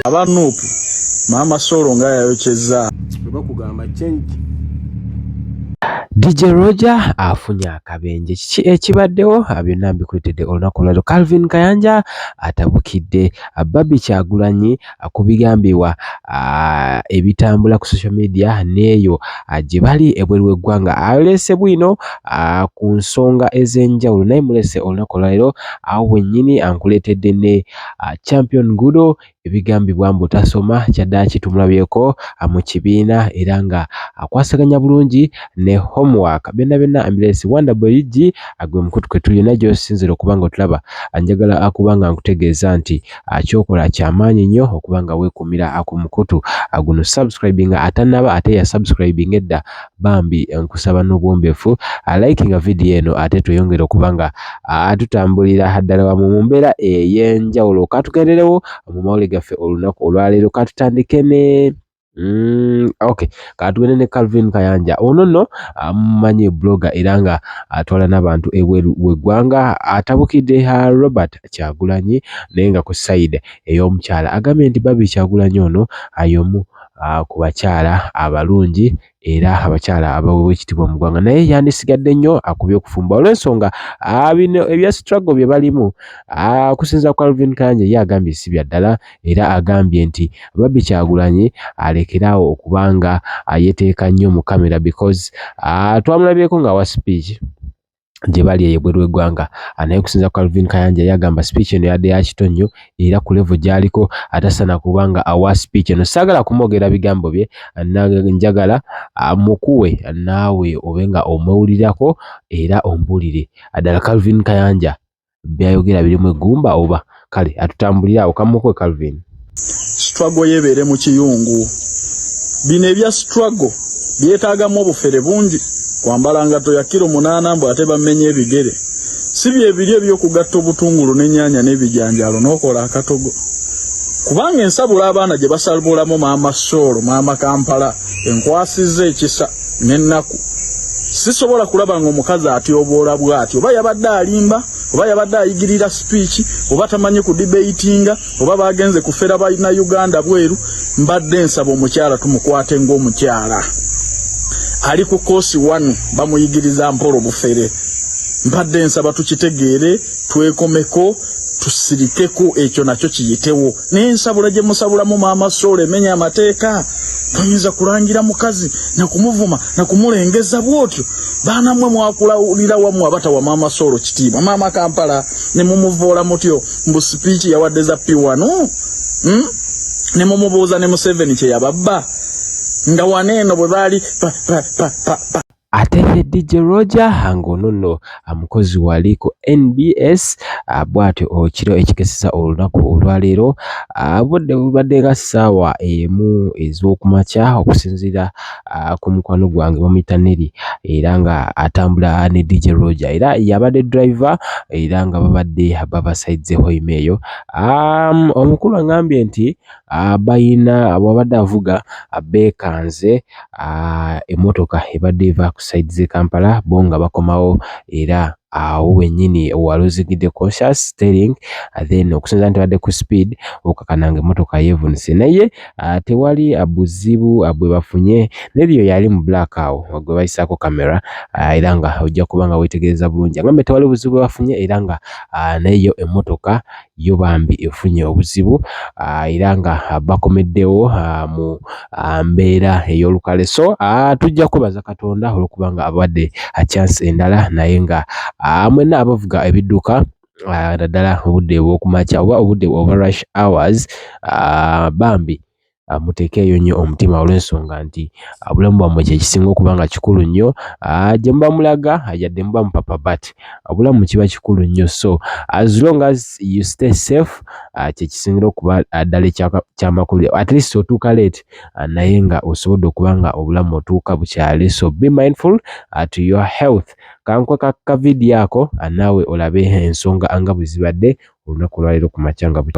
Abanupu mama solo nga yayokyeza bwe kugamba change. DJ Roger afunye akabenje kiki ekibaddewo byonna mbikuletedde olunaku olwaleero. Calvin Kayanja atabukidde Barbie Kyagulanyi kubigambibwa ebitambula ku social media neeyo gye bali ebweru w'eggwanga alese bwino ku nsonga ez'enjawulo naye mulese olunaku olwaleero awo wennyini ankuleetedde ne Champion Gudo ebigambibwa mbu tasoma kyaddaaki tumulabyeko mu kibiina era nga akwasaganya bulungi ne homework byonna ambulance Wanda Boyigi agwe mukutu kwe tuli najjo sinzira okubanga otulaba anjagala akubanga nkutegeeza nti kyokola kyamaanyi nnyo okubanga weekumira ku mukutu guno subscribing atanaba ate ya subscribing edda bambi nkusaba n'obwombeefu likinga video eno ate tweyongere okubanga tutambulira ddala wamu mu mbeera ey'enjawulo. Katugenderewo mu mawulire gaffe olunaku olwaleero katutandike ne okay, katugende ne Calvin Kayanja ono nno mumanyi blogger era nga atwala n'abantu ebweru w'eggwanga atabukidde Robert Kyagulanyi naye nga ku side ey'omukyala agambye nti Barbie Kyagulanyi ono ayomu ku bakyala abalungi era abakyala abaweebwa ekitiibwa mu ggwanga naye yandisigadde nnyo akubye okufumba olw'ensonga bino ebya struggle bye balimu kusinza Calvin Kayanja ye agambye si bya ddala era agambye nti Barbie Kyagulanyi alekeraawo okubanga yeteeka nnyo mu kamera because twamulabyeko nga wa speech gye bali ebweru w'eggwanga naye kusinza Calvin Kayanja yagamba speech eno yadde ya kito nnyo era ku level gy'aliko atasana kubanga awa speech eno saagala kumwogera bigambo bye njagala mukuwe naawe obenga omwewulirako era ombuulire ddala Calvin Kayanja byayogera birimu eggumba oba kale atutambulira awo kamukuwe Calvin. Struggle yebeere mu kiyungu bino ebya struggle byetaagamu obufere bungi kwambala ngato ya kilo 8 mbu ate bamenye ebigere si bye biri ebyokugatta obutungulu n'ennyanya n'ebijanjalo n'okola akatogo kubanga ensabula abaana gye basalubulamu maama Solo maama Kampala enkwasiza ekisa n'ennaku sisobola kulaba ng'omukazi atyoboola bw'atyo oba yabadde alimba oba yabadde ayigirira speech oba tamanyi ku debatinga oba bagenze kufera balina Uganda bweru mbadde nsaba omukyala tumukwate ng'omukyala ali ku kosi wanu bamuyigiriza mpolo bufere mbadde nsaba tukitegeere twekomeko tusirikeko ekyo nakyo kiyitewo n'ensabula gye musabulamu maama Solo emenya amateeka toyinza kulangira mukazi nakumuvuma nakumulengeza bwotyo baana mmwe mwakulawulira wamu abata wa maama Solo kitiibwa maama Kampala ne mumuvoola mutyo mbu speech yawadde za P1 ne mumubuuza ne Museveni kye yababba nga waneeno bwe baali ate DJ Roger ngono nno mukozi wali ku NBS bwatyo okiro ekikesesa olunaku olwaleero budde bubadde nga ssaawa emu ez'okumakya okusinziira ku mukwano gwange bamuyita Neri era nga atambula ne DJ Roger era yabadde driver era nga babadde babasaidzeho imeeyo omukulu angambye nti bayina bwabadde avuga beekanze emmotoka ebadde eva ku side ze Kampala bonga bakomawo era awo wennyini waluzigidde conscious steering then okusinza nti badde ku speed okakananga emmotoka yeevunise naye tewali buzibu bwe bafunye neryo yali mu black awo gwe bayisaako kamera era nga ojja kuba nga weetegereza bulungi agambe tewali buzibu bwe bafunye era nga nayo emmotoka yo bambi efunye obuzibu era nga bakomeddewo mu mbeera ey'olukale so tujja kwebaza Katonda olwokubanga abadde chance endala naye nga mwenna abavuga ebidduka naddala obudde bw'okumakya oba obudde bwa rush hours bambi muteekeeyo nnyo omutima olw'ensonga nti obulamu bwammwe kye kisinga okuba nga kikulu nnyo gye muba mulaga yadde muba mupapa but obulamu kiba kikulu nnyo so as long as you stay safe kye kisingira okuba ddala ekyamakulu at least otuuka late naye nga osobodde okuba nga obulamu otuuka bukyali so be mindful to your health kankwe ka video ako naawe olabe ensonga nga bwe zibadde olunaku olwaleero ku makya nga bwe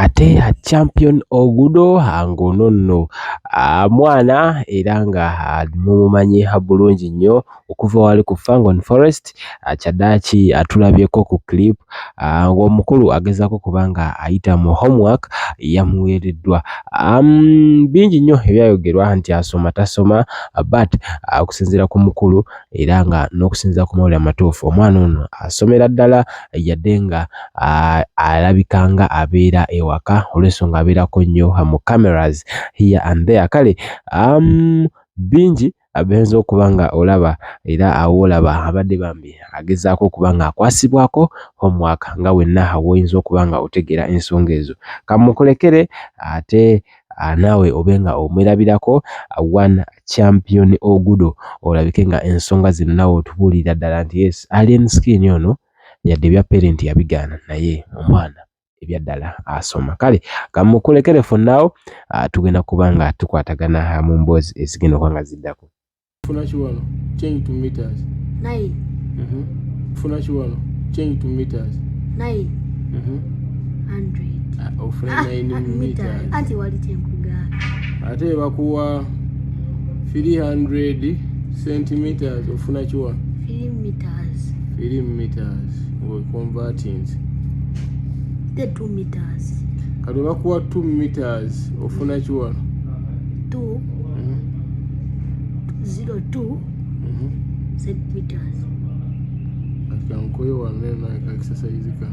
ate ate champion ogudo ngono nno mwana era nga mumumanyi bulungi nnyo okuva wali ku Fangon Forest kyaddaaki atulabyeko ku clip ng'omukulu agezaako kubanga ayita mu homework yamuweereddwa. Bingi nnyo ebyayogerwa nti asoma tasoma but okusinziira ku mukulu era nga n'okusinziira ku mawulire amatuufu omwana ono asomera ddala yadde nga alabikanga abeera ewaka olw'ensonga abeerako nnyo mu cameras here and there. Kale bingi abenza okuba nga olaba era awolaba abadde bambi agezaako okuba nga akwasibwako homework nga wenna woyinza okuba nga otegeera ensonga ezo. Kamukulekere ate naawe obenga omwerabirako one champion ogudo olabike nga ensonga zino naawe otubuulira ddala nti yes Alien Skin ono yadde ebya parent yabigaana naye omwana ebyaddala asoma. Kale kamukulekere for now tugenda kubanga tukwatagana mu mboozi ezigenda okuba nga ziddako. Funa kiwano change to meters 9. Funa kiwano change to meters 9. 100. Ofuna 9 meters. Ati wali tenkuga. Ate bakuwa 300 centimeters ofuna kiwano 3 meters. 3 meters. We converting. The 2 meters. Kati bakuwa 2 meters ofuna kiwano 2. 02 centimeters. Akankoyo wanne na exercise ka.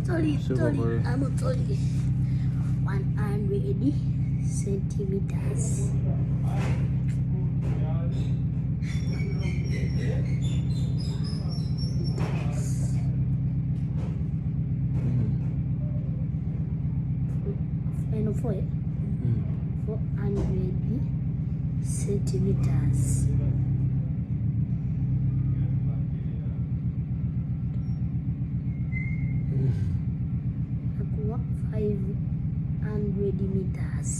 Sorry, I'm sorry. 100 centimeters. And 400 centimeters. Aqua 500 meters.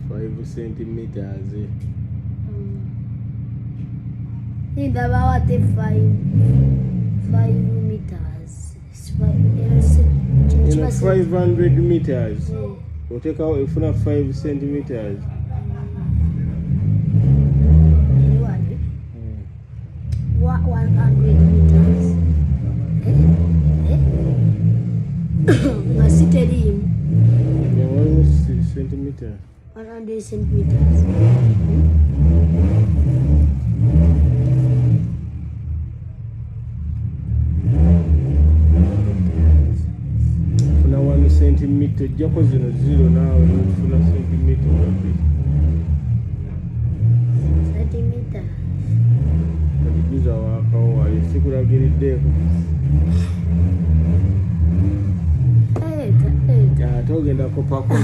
Five centimeters. In the about 5 meters. 500 meters. We'll take out if 5 centimeters. 100 meters. Masiterim. 1 centimeter. 100 centimeters. Funa 1 centimeter. Jako zino 0 now. Funa centimeter. Centimeter. Kabijuza wakawa. Sikura girideko. Hey. Togenda kopako.